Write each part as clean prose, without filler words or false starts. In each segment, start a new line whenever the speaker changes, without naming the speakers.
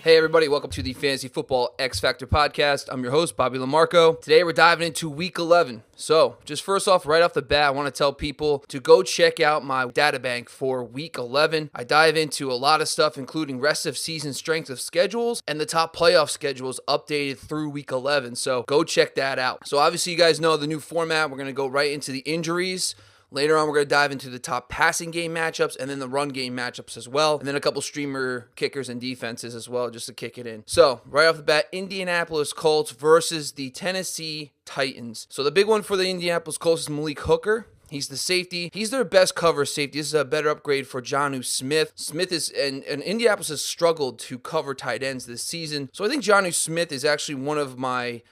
Hey everybody, welcome to the Fantasy Football X Factor podcast. I'm your host, Bobby Lamarco. Today we're diving into Week 11. So, just first off, right off the bat, I want to tell people to go check out my data bank for Week 11. I dive into a lot of stuff, including rest of season strength of schedules and the top playoff schedules updated through Week 11. So, go check that out. So, obviously, you guys know the new format. We're going to go right into the injuries. Later on, we're going to dive into the top passing game matchups and then the run game matchups as well. And then a couple streamer kickers and defenses as well, just to kick it in. So, right off the bat, Indianapolis Colts versus the Tennessee Titans. So, the big one for the Indianapolis Colts is Malik Hooker. He's the safety. He's their best cover safety. This is a better upgrade for Jonnu Smith. Smith is, and Indianapolis has struggled to cover tight ends this season. So, I think Jonnu Smith is actually one of my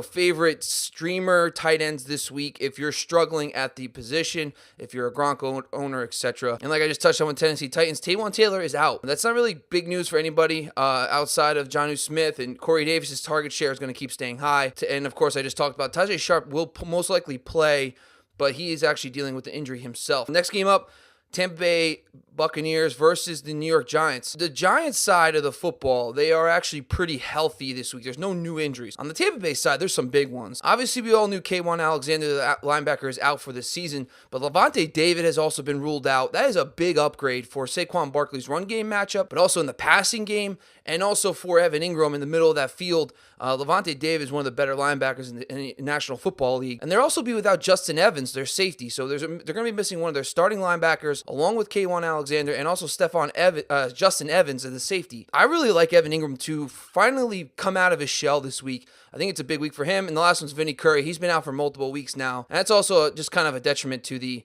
favorite streamer tight ends this week if you're struggling at the position, if you're a Gronk owner, etc. And like I just touched on with Tennessee Titans, Taywan Taylor is out. That's not really big news for anybody outside of Jonnu Smith, and Corey Davis's target share is going to keep staying high. And of course, I just talked about Tajae Sharpe will most likely play, but he is actually dealing with the injury himself. Next game up, Tampa Bay Buccaneers versus the New York Giants. The Giants side of the football, they are actually pretty healthy this week. There's no new injuries. On the Tampa Bay side, there's some big ones. Obviously, we all knew K'Wan Alexander, the linebacker, is out for this season, but Lavonte David has also been ruled out. That is a big upgrade for Saquon Barkley's run game matchup, but also in the passing game, and also for Evan Ingram in the middle of that field. Lavonte David is one of the better linebackers in the National Football League. And they'll also be without Justin Evans, their safety. So they're going to be missing one of their starting linebackers, along with K'Wan Alexander, and also Justin Evans as the safety. I really like Evan Ingram to finally come out of his shell this week. I think it's a big week for him. And the last one's Vinny Curry. He's been out for multiple weeks now. And that's also just kind of a detriment to the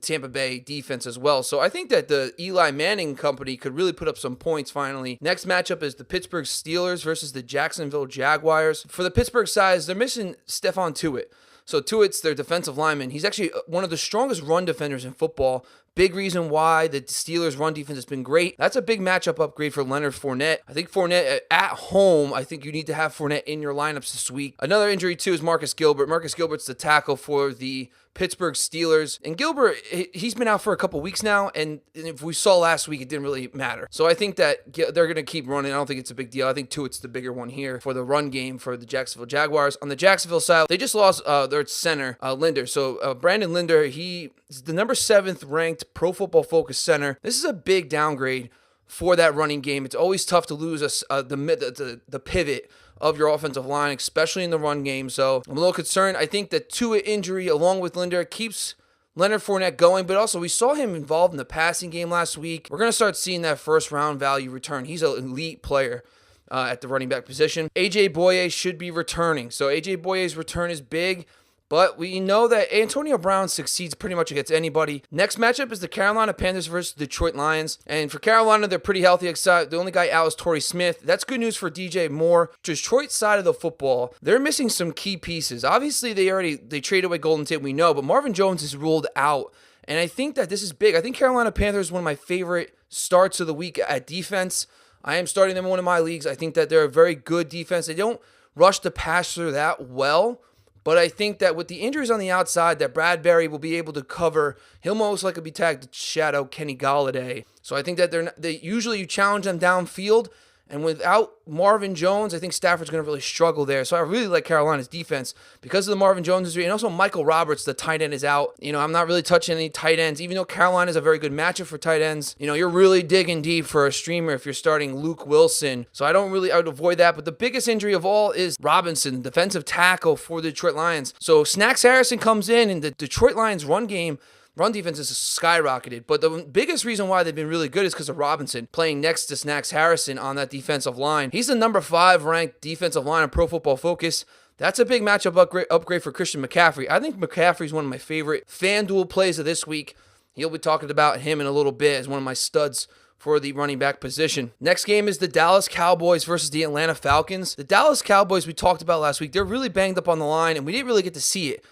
Tampa Bay defense as well. So I think that the Eli Manning company could really put up some points finally. Next matchup is the Pittsburgh Steelers versus the Jacksonville Jaguars. For the Pittsburgh side, they're missing Stephon Tuitt. So Tuitt's their defensive lineman. He's actually one of the strongest run defenders in football. Big reason why the Steelers' run defense has been great. That's a big matchup upgrade for Leonard Fournette. I think Fournette at home, I think you need to have Fournette in your lineups this week. Another injury, too, is Marcus Gilbert. Marcus Gilbert's the tackle for the Pittsburgh Steelers. And Gilbert, he's been out for a couple weeks now, and if we saw last week, it didn't really matter. So I think that they're going to keep running. I don't think it's a big deal. I think Tuitt's the bigger one here for the run game for the Jacksonville Jaguars. On the Jacksonville side, they just lost their center, Linder. So Brandon Linder, he is the number 7th ranked Pro Football Focus center. This is a big downgrade for that running game. It's always tough to lose the pivot of your offensive line, especially in the run game. So I'm a little concerned. I think that Tuitt injury, along with Linder, keeps Leonard Fournette going, but also we saw him involved in the passing game last week. We're going to start seeing that first round value return. He's an elite player at the running back position. AJ Bouye should be returning. So AJ Bouye's return is big. But we know that Antonio Brown succeeds pretty much against anybody. Next matchup is the Carolina Panthers versus Detroit Lions. And for Carolina, they're pretty healthy. Except the only guy out is Torrey Smith. That's good news for DJ Moore. Detroit side of the football, they're missing some key pieces. Obviously, they traded away Golden Tate, we know, but Marvin Jones is ruled out. And I think that this is big. I think Carolina Panthers is one of my favorite starts of the week at defense. I am starting them in one of my leagues. I think that they're a very good defense. They don't rush the passer that well. But I think that with the injuries on the outside, that Bradbury will be able to cover. He'll most likely be tagged to shadow Kenny Golladay. So I think that they usually you challenge them downfield. And without Marvin Jones, I think Stafford's going to really struggle there. So I really like Carolina's defense because of the Marvin Jones injury. And also Michael Roberts, the tight end, is out. I'm not really touching any tight ends. Even though Carolina is a very good matchup for tight ends, you're really digging deep for a streamer if you're starting Luke Wilson. So I would avoid that. But the biggest injury of all is Robinson, defensive tackle for the Detroit Lions. So Snacks Harrison comes in, and the Detroit Lions run defense is skyrocketed. But the biggest reason why they've been really good is because of Robinson playing next to Snacks Harrison on that defensive line. He's the number 5 ranked defensive line on Pro Football Focus. That's a big matchup upgrade for Christian McCaffrey. I think McCaffrey's one of my favorite FanDuel plays of this week. He'll be talking about him in a little bit as one of my studs for the running back position. Next game is the Dallas Cowboys versus the Atlanta Falcons. The Dallas Cowboys we talked about last week, they're really banged up on the line, and we didn't really get to see it.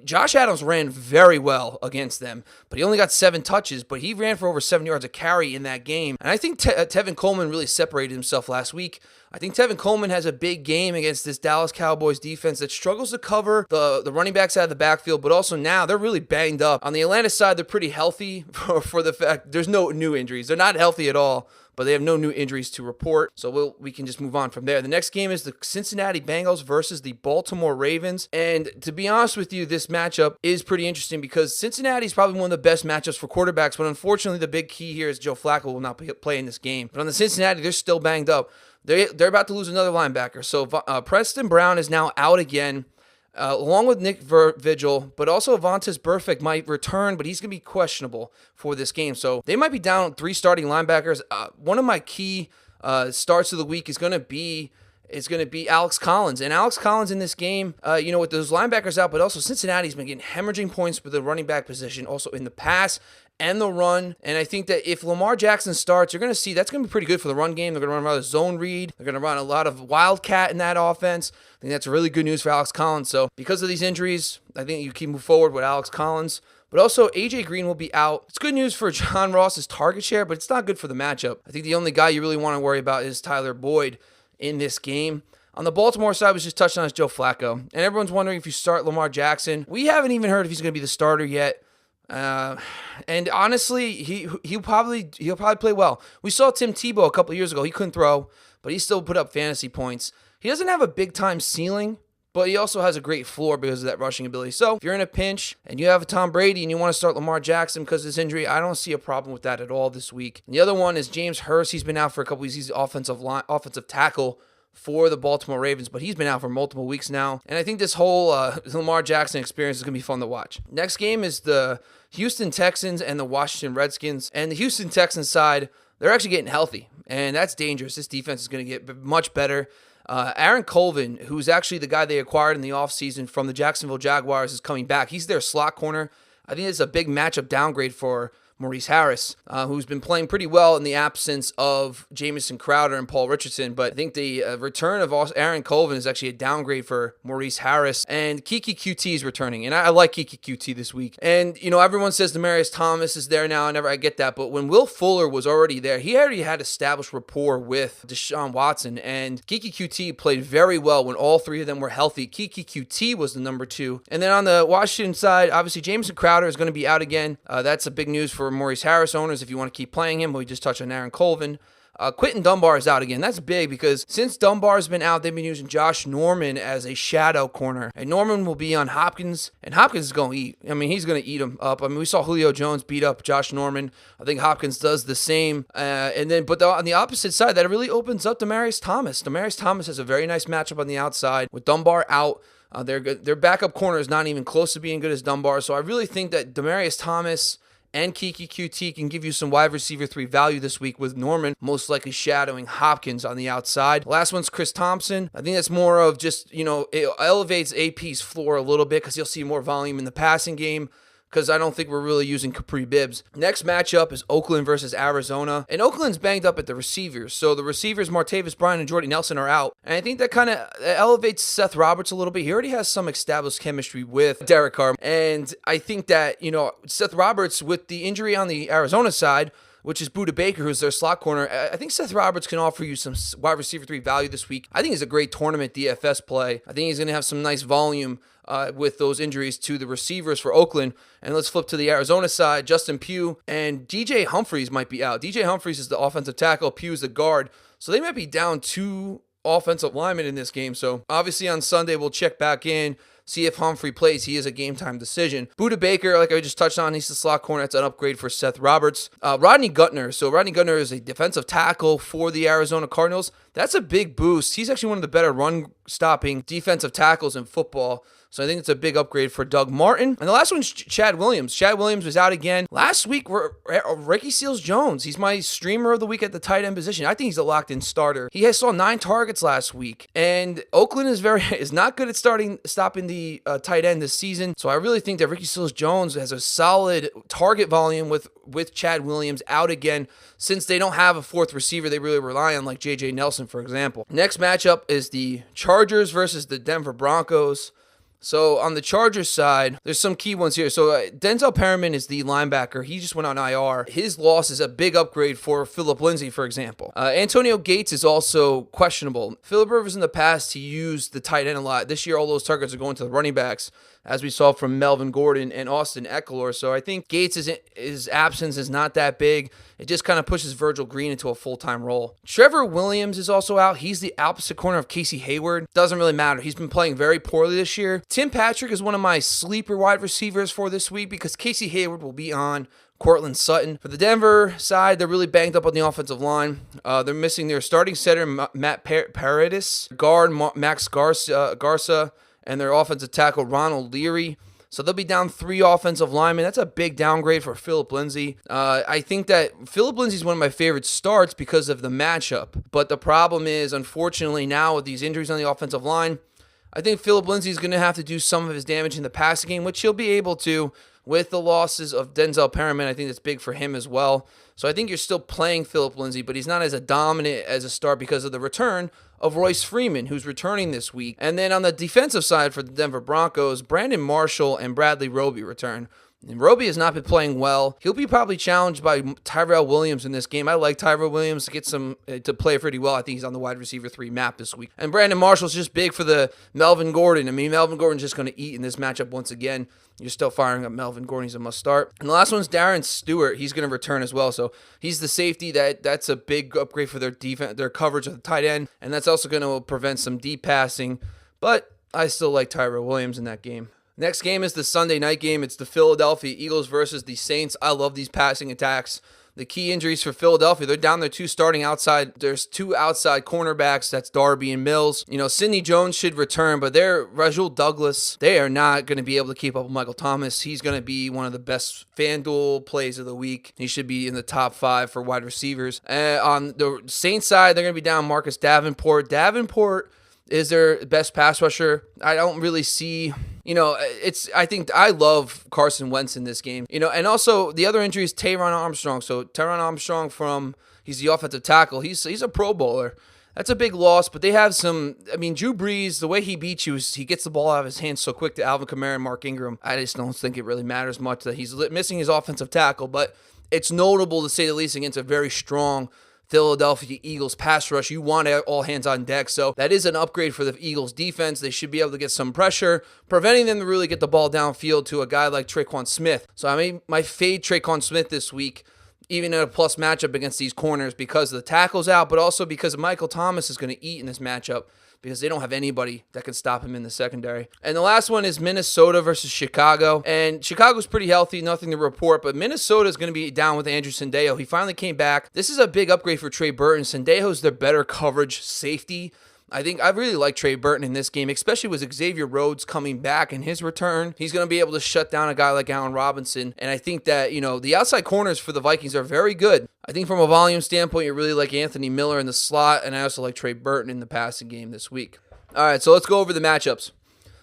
Josh Adams ran very well against them, but he only got 7 touches, but he ran for over 7 yards a carry in that game. And I think Tevin Coleman really separated himself last week. I think Tevin Coleman has a big game against this Dallas Cowboys defense that struggles to cover the running backs out of the backfield, but also now they're really banged up. On the Atlanta side, they're pretty healthy for the fact there's no new injuries. They're not healthy at all. but they have no new injuries to report, so we can just move on from there. The next game is the Cincinnati Bengals versus the Baltimore Ravens, and to be honest with you, this matchup is pretty interesting because Cincinnati is probably one of the best matchups for quarterbacks, but unfortunately the big key here is Joe Flacco will not play in this game. But on the Cincinnati, they're still banged up. They're about to lose another linebacker, so Preston Brown is now out again, along with Nick Vigil, but also Vontaze Burfict might return, but he's going to be questionable for this game. So they might be down 3 starting linebackers. One of my key starts of the week is going to be Alex Collins. And Alex Collins in this game, with those linebackers out, but also Cincinnati's been getting hemorrhaging points with the running back position, also in the pass and the run. And I think that if Lamar Jackson starts, you're going to see that's going to be pretty good for the run game. They're going to run a lot of zone read. They're going to run a lot of wildcat in that offense. I think that's really good news for Alex Collins. So because of these injuries, I think you can move forward with Alex Collins. But also, AJ Green will be out. It's good news for John Ross's target share, but it's not good for the matchup. I think the only guy you really want to worry about is Tyler Boyd in this game. On the Baltimore side, was just touched on is Joe Flacco. And everyone's wondering if you start Lamar Jackson. We haven't even heard if he's going to be the starter yet. And honestly, he'll probably play well. We saw Tim Tebow a couple years ago. He couldn't throw, but he still put up fantasy points. He doesn't have a big-time ceiling, but he also has a great floor because of that rushing ability. So if you're in a pinch and you have a Tom Brady and you want to start Lamar Jackson because of his injury, I don't see a problem with that at all this week. And the other one is James Hurst. He's been out for a couple weeks. He's offensive tackle for the Baltimore Ravens, but he's been out for multiple weeks now. And I think this whole Lamar Jackson experience is going to be fun to watch. Next game is the Houston Texans and the Washington Redskins. And the Houston Texans side, they're actually getting healthy, and that's dangerous. This defense is going to get much better. Aaron Colvin, who's actually the guy they acquired in the offseason from the Jacksonville Jaguars, is coming back. He's their slot corner. I think it's a big matchup downgrade for Maurice Harris, who's been playing pretty well in the absence of Jamison Crowder and Paul Richardson. But I think the return of Aaron Colvin is actually a downgrade for Maurice Harris. And Keke QT is returning. And I like Keke QT this week. And, everyone says Demaryius Thomas is there now. I get that. But when Will Fuller was already there, he already had established rapport with Deshaun Watson. And Keke QT played very well when all 3 of them were healthy. Keke QT was the number 2. And then on the Washington side, obviously Jamison Crowder is going to be out again. That's a big news for Maurice Harris owners if you want to keep playing him, but we just touched on Aaron Colvin. Quentin Dunbar is out again. That's big because since Dunbar's been out, they've been using Josh Norman as a shadow corner. And Norman will be on Hopkins, and Hopkins is going to eat. He's going to eat him up. We saw Julio Jones beat up Josh Norman. I think Hopkins does the same. But on the opposite side, that really opens up Demaryius Thomas. Demaryius Thomas has a very nice matchup on the outside with Dunbar out. Their backup corner is not even close to being good as Dunbar. So I really think that Demaryius Thomas and Keke QT can give you some wide receiver 3 value this week, with Norman most likely shadowing Hopkins on the outside. Last one's Chris Thompson. I think that's more of just, it elevates AP's floor a little bit because you'll see more volume in the passing game, because I don't think we're really using Capri Bibbs. Next matchup is Oakland versus Arizona. And Oakland's banged up at the receivers. So the receivers, Martavis Bryant and Jordy Nelson, are out. And I think that kind of elevates Seth Roberts a little bit. He already has some established chemistry with Derek Carr. And I think that, Seth Roberts, with the injury on the Arizona side, which is Budda Baker, who's their slot corner, I think Seth Roberts can offer you some wide receiver 3 value this week. I think he's a great tournament DFS play. I think he's going to have some nice volume with those injuries to the receivers for Oakland. And let's flip to the Arizona side. Justin Pugh and DJ Humphries might be out. DJ Humphries is the offensive tackle. Pugh is the guard. So they might be down 2 offensive linemen in this game. So obviously on Sunday, we'll check back in, see if Humphrey plays. He is a game-time decision. Budda Baker, like I just touched on, he's the slot corner. That's an upgrade for Seth Roberts. Rodney Gutner. So Rodney Gutner is a defensive tackle for the Arizona Cardinals. That's a big boost. He's actually one of the better run-stopping defensive tackles in football. So I think it's a big upgrade for Doug Martin. And the last one's Chad Williams. Chad Williams was out again. Last week, Ricky Seals-Jones. He's my streamer of the week at the tight end position. I think he's a locked-in starter. He saw 9 targets last week. And Oakland is not good at stopping the tight end this season. So I really think that Ricky Seals-Jones has a solid target volume with Chad Williams out again, since they don't have a 4th receiver they really rely on, like J.J. Nelson, for example. Next matchup is the Chargers versus the Denver Broncos. So on the Chargers side, there's some key ones here. So Denzel Perryman is the linebacker. He just went on IR. His loss is a big upgrade for Phillip Lindsay, for example. Antonio Gates is also questionable. Phillip Rivers in the past, he used the tight end a lot. This year, all those targets are going to the running backs. as we saw from Melvin Gordon and Austin Eckler. So I think Gates' absence is not that big. It just kind of pushes Virgil Green into a full-time role. Trevor Williams is also out. He's the opposite corner of Casey Hayward. Doesn't really matter. He's been playing very poorly this year. Tim Patrick is one of my sleeper wide receivers for this week because Casey Hayward will be on Cortland Sutton. For the Denver side, they're really banged up on the offensive line. They're missing their starting center, Matt Paradis, guard Max Garza, and their offensive tackle, Ronald Leary. So they'll be down 3 offensive linemen. That's a big downgrade for Philip Lindsay. I think that Philip Lindsay is one of my favorite starts because of the matchup. But the problem is, unfortunately, now with these injuries on the offensive line, I think Philip Lindsay is going to have to do some of his damage in the passing game, which he'll be able to with the losses of Denzel Perryman. I think that's big for him as well. So I think you're still playing Philip Lindsay, but he's not as dominant as a start because of the return of Royce Freeman, who's returning this week. And then on the defensive side for the Denver Broncos, Brandon Marshall and Bradley Roby return. And Roby has not been playing well. He'll be probably challenged by Tyrell Williams in this game. I like Tyrell Williams to play pretty well. I think he's on the wide receiver 3 map this week. And Brandon Marshall's just big for the Melvin Gordon. I mean, Melvin Gordon's just going to eat in this matchup once again. You're still firing up Melvin Gordon. He's a must start. And the last one's Darren Stewart. He's going to return as well. So he's the safety. That's a big upgrade for their defense, their coverage of the tight end. And that's also going to prevent some deep passing. But I still like Tyrell Williams in that game. Next game is the Sunday night game. It's the Philadelphia Eagles versus the Saints. I love these passing attacks. The key injuries for Philadelphia, they're down their 2 starting outside. There's 2 outside cornerbacks. That's Darby and Mills. Sidney Jones should return, but Rasul Douglas, they are not going to be able to keep up with Michael Thomas. He's going to be one of the best FanDuel plays of the week. He should be in the top 5 for wide receivers. On the Saints side, they're going to be down Marcus Davenport. Davenport is their best pass rusher. I don't really see... I think I love Carson Wentz in this game. And also the other injury is Taron Armstrong. So Taron Armstrong he's the offensive tackle. He's a Pro Bowler. That's a big loss, but they have Drew Brees, the way he beats you is he gets the ball out of his hands so quick to Alvin Kamara and Mark Ingram. I just don't think it really matters much that he's missing his offensive tackle, but it's notable to say the least against a very strong Philadelphia Eagles pass rush. You want all hands on deck. So that is an upgrade for the Eagles defense. They should be able to get some pressure, preventing them to really get the ball downfield to a guy like Tre'Quan Smith. So I might fade Tre'Quan Smith this week, even in a plus matchup against these corners because the tackle's out, but also because Michael Thomas is going to eat in this matchup because they don't have anybody that can stop him in the secondary. And the last one is Minnesota versus Chicago. And Chicago's pretty healthy, nothing to report, but Minnesota is going to be down with Andrew Sendejo. He finally came back. This is a big upgrade for Trey Burton. Sendejo's their better coverage safety. I think I really like Trey Burton in this game, especially with Xavier Rhodes coming back in his return. He's going to be able to shut down a guy like Allen Robinson. And I think that, the outside corners for the Vikings are very good. I think from a volume standpoint, you really like Anthony Miller in the slot, and I also like Trey Burton in the passing game this week. All right, so let's go over the matchups.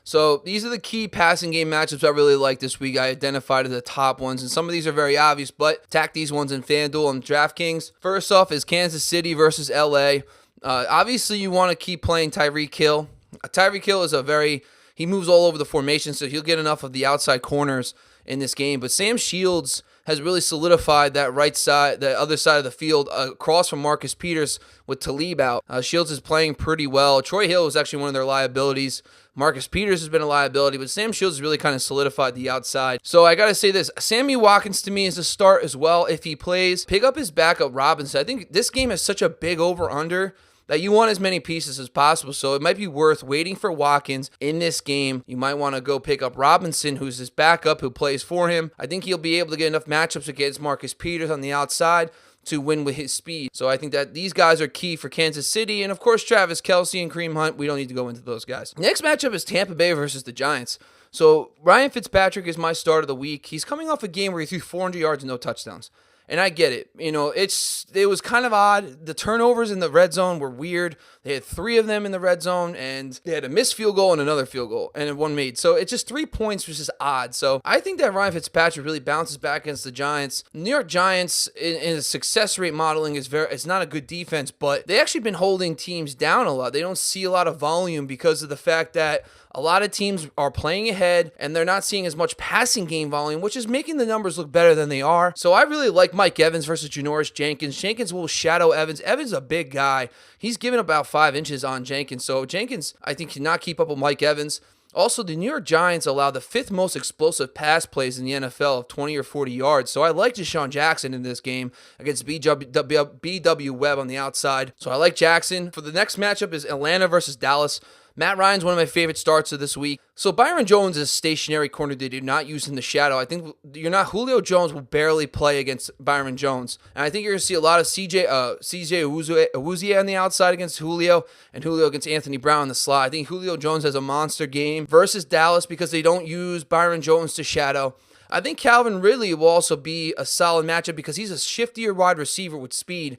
So these are the key passing game matchups I really like this week. I identified as the top ones, and some of these are very obvious, but tack these ones in FanDuel and DraftKings. First off is Kansas City versus LA. Obviously, you want to keep playing Tyreek Hill. Tyreek Hill is he moves all over the formation, so he'll get enough of the outside corners in this game. But Sam Shields has really solidified that right side, the other side of the field, across from Marcus Peters with Talib out. Shields is playing pretty well. Troy Hill is actually one of their liabilities. Marcus Peters has been a liability, but Sam Shields has really kind of solidified the outside. So I got to say this, Sammy Watkins to me is a start as well if he plays. Pick up his backup Robinson. I think this game is such a big over-under that you want as many pieces as possible. So it might be worth waiting for Watkins in this game. You might want to go pick up Robinson, who's his backup, who plays for him. I think he'll be able to get enough matchups against Marcus Peters on the outside to win with his speed. So I think that these guys are key for Kansas City. And of course, Travis Kelce and Kareem Hunt, we don't need to go into those guys. Next matchup is Tampa Bay versus the Giants. So Ryan Fitzpatrick is my start of the week. He's coming off a game where he threw 400 yards and no touchdowns. And I get it. It was kind of odd. The turnovers in the red zone were weird. They had 3 of them in the red zone, and they had a missed field goal and another field goal, and one made. So it's just 3 points, which is odd. So I think that Ryan Fitzpatrick really bounces back against the Giants. New York Giants, in success rate modeling, it's not a good defense, but they actually been holding teams down a lot. They don't see a lot of volume because of the fact that a lot of teams are playing ahead, and they're not seeing as much passing game volume, which is making the numbers look better than they are. So I really like Mike Evans versus Janoris Jenkins. Jenkins will shadow Evans. Evans is a big guy. He's given about 5 inches on Jenkins. So Jenkins, I think, cannot keep up with Mike Evans. Also, the New York Giants allow the 5th most explosive pass plays in the NFL of 20 or 40 yards. So I like Deshaun Jackson in this game against BW Webb on the outside. So I like Jackson. For the next matchup is Atlanta versus Dallas. Matt Ryan's one of my favorite starts of this week. So Byron Jones is a stationary corner they do not use in the shadow. I think Julio Jones will barely play against Byron Jones. And I think you're going to see a lot of CJ Awuzie on the outside against Julio, and Julio against Anthony Brown in the slot. I think Julio Jones has a monster game versus Dallas because they don't use Byron Jones to shadow. I think Calvin Ridley will also be a solid matchup because he's a shiftier wide receiver with speed.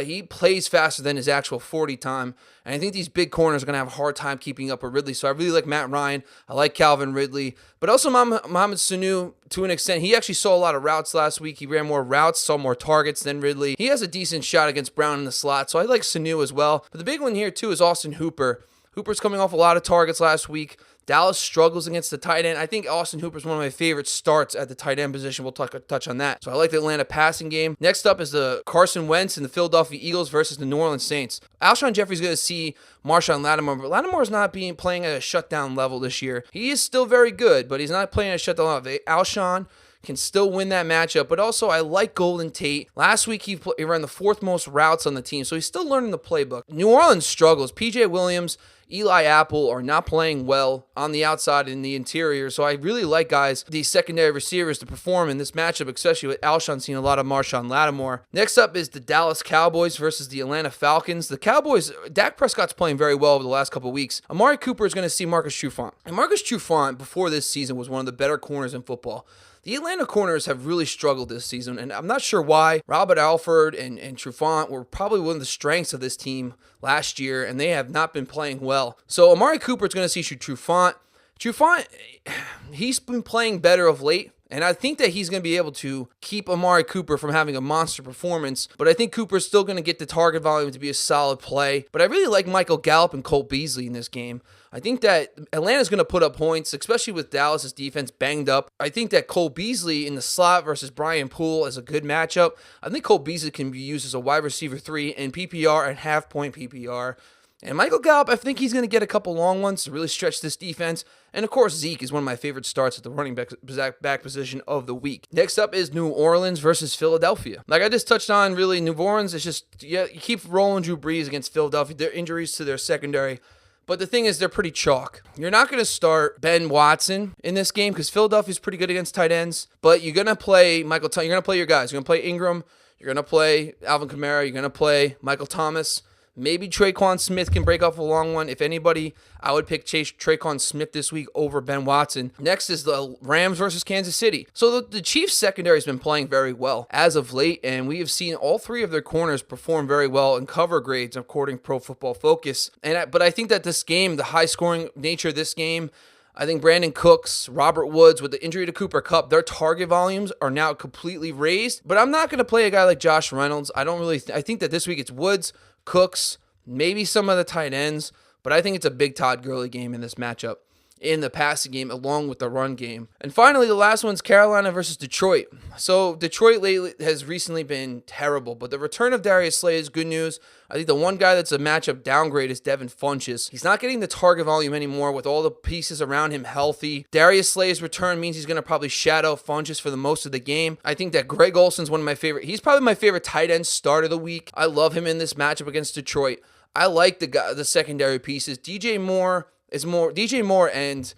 He plays faster than his actual 40 time. And I think these big corners are going to have a hard time keeping up with Ridley. So I really like Matt Ryan. I like Calvin Ridley. But also Mohamed Sanu, to an extent, he actually saw a lot of routes last week. He ran more routes, saw more targets than Ridley. He has a decent shot against Brown in the slot. So I like Sanu as well. But the big one here, too, is Austin Hooper. Hooper's coming off a lot of targets last week. Dallas struggles against the tight end. I think Austin Hooper's one of my favorite starts at the tight end position. We'll touch on that. So I like the Atlanta passing game. Next up is the Carson Wentz and the Philadelphia Eagles versus the New Orleans Saints. Alshon Jeffrey's going to see Marshawn Lattimore, but Lattimore's not playing at a shutdown level this year. He is still very good, but he's not playing at a shutdown level. Alshon can still win that matchup, but also I like Golden Tate. Last week he ran the 4th most routes on the team, so he's still learning the playbook. New Orleans struggles. PJ Williams, Eli Apple are not playing well on the outside and the interior, so I really like these secondary receivers to perform in this matchup, especially with Alshon seeing a lot of Marshawn Lattimore. Next up is the Dallas Cowboys versus the Atlanta Falcons. The Cowboys, Dak Prescott's playing very well over the last couple of weeks. Amari Cooper is going to see Marcus Trufant. And Marcus Trufant, before this season, was one of the better corners in football. The Atlanta corners have really struggled this season, and I'm not sure why. Robert Alford and Trufant were probably one of the strengths of this team last year, and they have not been playing well. So Amari Cooper is going to see Trufant. Trufant, he's been playing better of late. And I think that he's going to be able to keep Amari Cooper from having a monster performance. But I think Cooper's still going to get the target volume to be a solid play. But I really like Michael Gallup and Cole Beasley in this game. I think that Atlanta's going to put up points, especially with Dallas' defense banged up. I think that Cole Beasley in the slot versus Brian Poole is a good matchup. I think Cole Beasley can be used as a wide receiver 3 in PPR and half-point PPR. And Michael Gallup, I think he's going to get a couple long ones to really stretch this defense. And of course, Zeke is one of my favorite starts at the running back position of the week. Next up is New Orleans versus Philadelphia. Like I just touched on, really, New Orleans is just, you keep rolling Drew Brees against Philadelphia. Their injuries to their secondary. But the thing is, they're pretty chalk. You're not going to start Ben Watson in this game because Philadelphia's pretty good against tight ends. But you're going to play you're going to play your guys. You're going to play Ingram. You're going to play Alvin Kamara. You're going to play Michael Thomas. Maybe Traquan Smith can break off a long one. If anybody, I would pick Traquan Smith this week over Ben Watson. Next is the Rams versus Kansas City. So the Chiefs secondary has been playing very well as of late, and we have seen all 3 of their corners perform very well in cover grades according to Pro Football Focus. But I think that this game, the high-scoring nature of this game, I think Brandon Cooks, Robert Woods, with the injury to Cooper Kupp, their target volumes are now completely raised. But I'm not going to play a guy like Josh Reynolds. I think that this week it's Woods, Cooks, maybe some of the tight ends, but I think it's a big Todd Gurley game in this matchup, in the passing game along with the run game. And finally, the last one's Carolina versus Detroit. So Detroit lately has recently been terrible, but the return of Darius Slay is good news. I think the one guy that's a matchup downgrade is Devin Funchess. He's not getting the target volume anymore with all the pieces around him healthy. Darius Slay's return means he's going to probably shadow Funchess for the most of the game. I think that Greg Olson's one of my favorite. He's probably my favorite tight end start of the week. I love him in this matchup against Detroit. I like the secondary pieces. DJ Moore and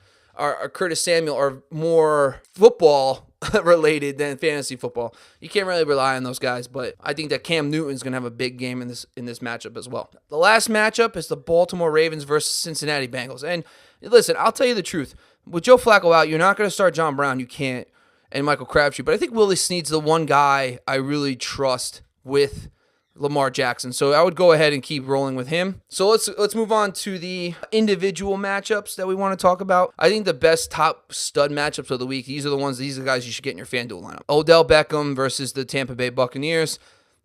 Curtis Samuel are more football related than fantasy football. You can't really rely on those guys, but I think that Cam Newton's going to have a big game in this matchup as well. The last matchup is the Baltimore Ravens versus Cincinnati Bengals. And listen, I'll tell you the truth. With Joe Flacco out, you're not going to start John Brown. You can't. And Michael Crabtree. But I think Willie Snead's the one guy I really trust with Lamar Jackson. So I would go ahead and keep rolling with him. So let's move on to the individual matchups that we want to talk about. I think the best top stud matchups of the week, these are the guys you should get in your FanDuel lineup. Odell Beckham versus the Tampa Bay Buccaneers,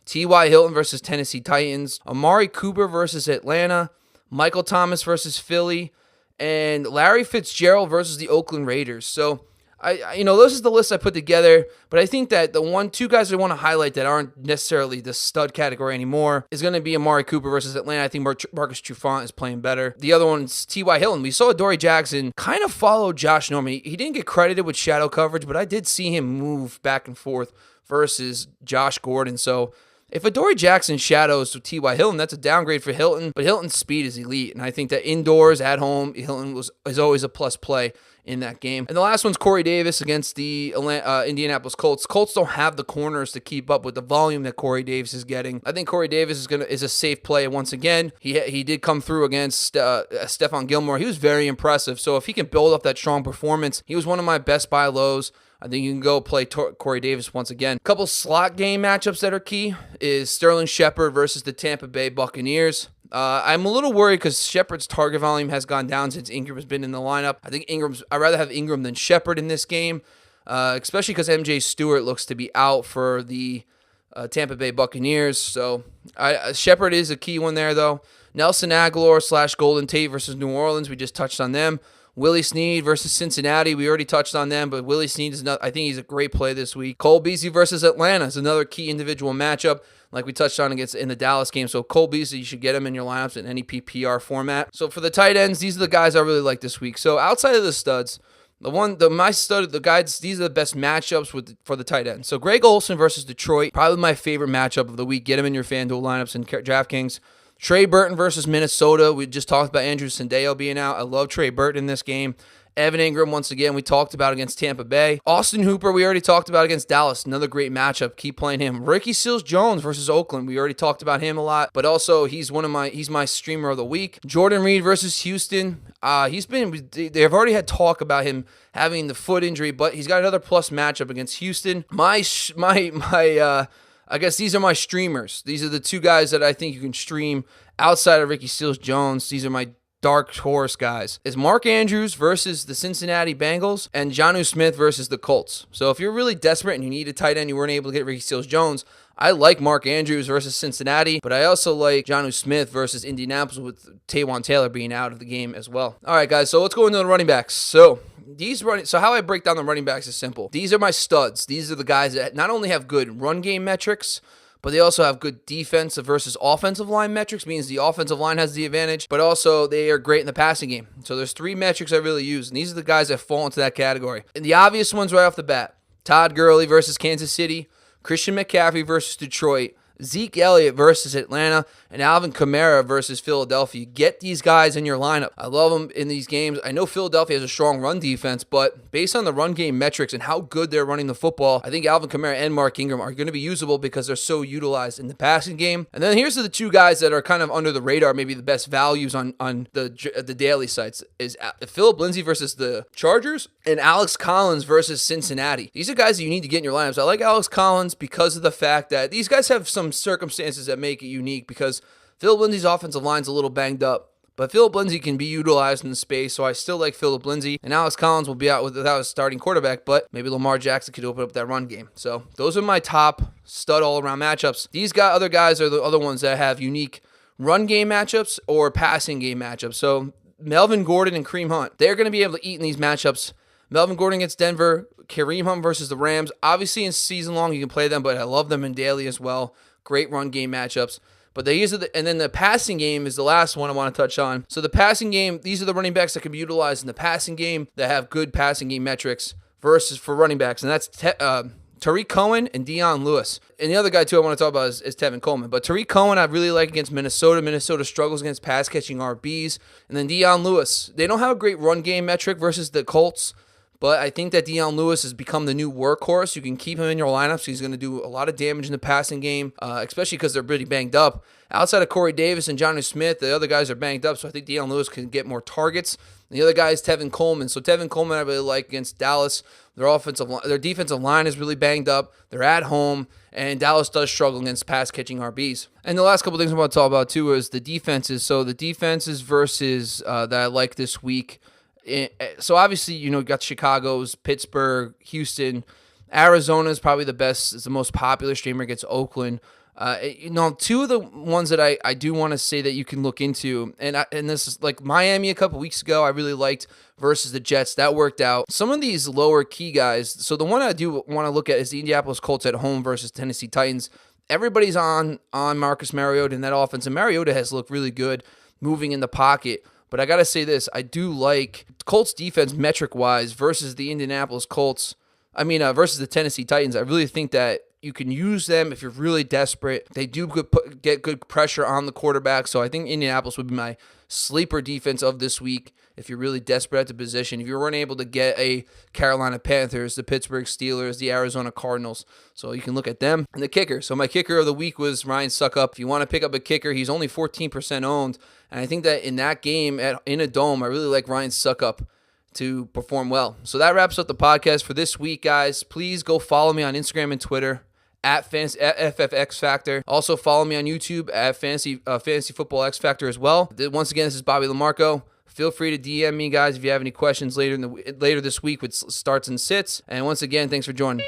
T.Y. Hilton versus Tennessee Titans, Amari Cooper versus Atlanta, Michael Thomas versus Philly, and Larry Fitzgerald versus the Oakland Raiders. So This is the list I put together, but I think that the two guys I want to highlight that aren't necessarily the stud category anymore is going to be Amari Cooper versus Atlanta. I think Marcus Trufant is playing better. The other one is T.Y. Hilton. We saw Adoree Jackson kind of follow Josh Norman. He didn't get credited with shadow coverage, but I did see him move back and forth versus Josh Gordon. So if Adoree Jackson shadows T.Y. Hilton, that's a downgrade for Hilton, but Hilton's speed is elite, and I think that indoors, at home, Hilton is always a plus play in that game. And the last one's Corey Davis against the Indianapolis Colts. Colts don't have the corners to keep up with the volume that Corey Davis is getting. I think Corey Davis is a safe play once again. He did come through against Stephon Gilmore. He was very impressive. So if he can build up that strong performance, he was one of my best buy lows. I think you can go play Corey Davis once again. A couple slot game matchups that are key is Sterling Shepard versus the Tampa Bay Buccaneers. I'm a little worried because Shepard's target volume has gone down since Ingram has been in the lineup. I'd rather have Ingram than Shepard in this game, especially because MJ Stewart looks to be out for the Tampa Bay Buccaneers. So Shepard is a key one there, though. Nelson Aguilar / Golden Tate versus New Orleans. We just touched on them. Willie Snead versus Cincinnati. We already touched on them, but Willie Snead I think he's a great play this week. Cole Beasley versus Atlanta is another key individual matchup, like we touched on in the Dallas game. So Cole Beasley, you should get him in your lineups in any PPR format. So for the tight ends, these are the guys I really like this week. So outside of the studs, the guys, these are the best matchups for the tight end. So Greg Olsen versus Detroit, probably my favorite matchup of the week. Get him in your FanDuel lineups and DraftKings. Trey Burton versus Minnesota. We just talked about Andrew Sendejo being out. I love Trey Burton in this game. Evan Ingram, once again, we talked about against Tampa Bay. Austin Hooper, we already talked about against Dallas. Another great matchup. Keep playing him. Ricky Seals-Jones versus Oakland. We already talked about him a lot, but also he's my streamer of the week. Jordan Reed versus Houston. They've already had talk about him having the foot injury, but he's got another plus matchup against Houston. I guess these are my streamers. These are the two guys that I think you can stream outside of Ricky Seals-Jones. These are my dark horse guys. It's Mark Andrews versus the Cincinnati Bengals and Jonnu Smith versus the Colts. So if you're really desperate and you need a tight end, you weren't able to get Ricky Seals-Jones, I like Mark Andrews versus Cincinnati, but I also like Jonnu Smith versus Indianapolis with Taywan Taylor being out of the game as well. All right, guys, so let's go into the running backs. So how I break down the running backs is simple. These are my studs. These are the guys that not only have good run game metrics, but they also have good defensive versus offensive line metrics, means the offensive line has the advantage, but also they are great in the passing game. So there's three metrics I really use, and these are the guys that fall into that category. And the obvious ones right off the bat, Todd Gurley versus Kansas City, Christian McCaffrey versus Detroit, Zeke Elliott versus Atlanta, and Alvin Kamara versus Philadelphia. Get these guys in your lineup. I love them in these games. I know Philadelphia has a strong run defense, but based on the run game metrics and how good they're running the football, I think Alvin Kamara and Mark Ingram are going to be usable because they're so utilized in the passing game. And then here's the two guys that are kind of under the radar, maybe the best values on the daily sites, is Philip Lindsay versus the Chargers and Alex Collins versus Cincinnati. These are guys that you need to get in your lineups. I like Alex Collins because of the fact that these guys have some circumstances that make it unique, because Philip Lindsay's offensive line's a little banged up, but Philip Lindsay can be utilized in the space, so I still like Philip Lindsay, and Alex Collins will be out without a starting quarterback, but maybe Lamar Jackson could open up that run game. So those are my top stud all-around matchups. These other guys are the other ones that have unique run game matchups or passing game matchups. So Melvin Gordon and Kareem Hunt, they're going to be able to eat in these matchups. Melvin Gordon against Denver, Kareem Hunt versus the Rams. Obviously in season long you can play them, but I love them in daily as well. Great run game matchups. But and then the passing game is the last one I want to touch on. So the passing game, these are the running backs that can be utilized in the passing game that have good passing game metrics versus for running backs. And that's Tariq Cohen and Dion Lewis. And the other guy, too, I want to talk about is Tevin Coleman. But Tariq Cohen, I really like against Minnesota. Minnesota struggles against pass-catching RBs. And then Dion Lewis. They don't have a great run game metric versus the Colts, but I think that Dion Lewis has become the new workhorse. You can keep him in your lineups. He's going to do a lot of damage in the passing game, especially because they're pretty banged up. Outside of Corey Davis and Jonnu Smith, the other guys are banged up, so I think Dion Lewis can get more targets. And the other guy is Tevin Coleman. So Tevin Coleman I really like against Dallas. Their defensive line is really banged up. They're at home, and Dallas does struggle against pass-catching RBs. And the last couple things I want to talk about, too, is the defenses. So the defenses versus that I like this week. So obviously, you got Chicago's, Pittsburgh, Houston. Arizona is probably the best. It's the most popular streamer against Oakland. Two of the ones that I do want to say that you can look into, and this is like Miami a couple weeks ago, I really liked versus the Jets. That worked out. Some of these lower key guys, so the one I do want to look at is the Indianapolis Colts at home versus Tennessee Titans. Everybody's on Marcus Mariota in that offense, and Mariota has looked really good moving in the pocket. But I got to say this, I do like Colts defense metric-wise versus the Indianapolis Colts. Versus the Tennessee Titans. I really think that you can use them if you're really desperate. They do get good pressure on the quarterback, so I think Indianapolis would be my sleeper defense of this week if you're really desperate at the position. If you weren't able to get a Carolina Panthers, the Pittsburgh Steelers, the Arizona Cardinals, so you can look at them. And the kicker. So my kicker of the week was Ryan Succop. If you want to pick up a kicker, he's only 14% owned, and I think that in that game in a dome, I really like Ryan Succop to perform well. So that wraps up the podcast for this week, guys. Please go follow me on Instagram and Twitter at FFX Also follow me on YouTube at Fantasy Football X Factor as well. Once again, this is Bobby LaMarco. Feel free to DM me, guys, if you have any questions later this week with starts and sits. And once again, thanks for joining.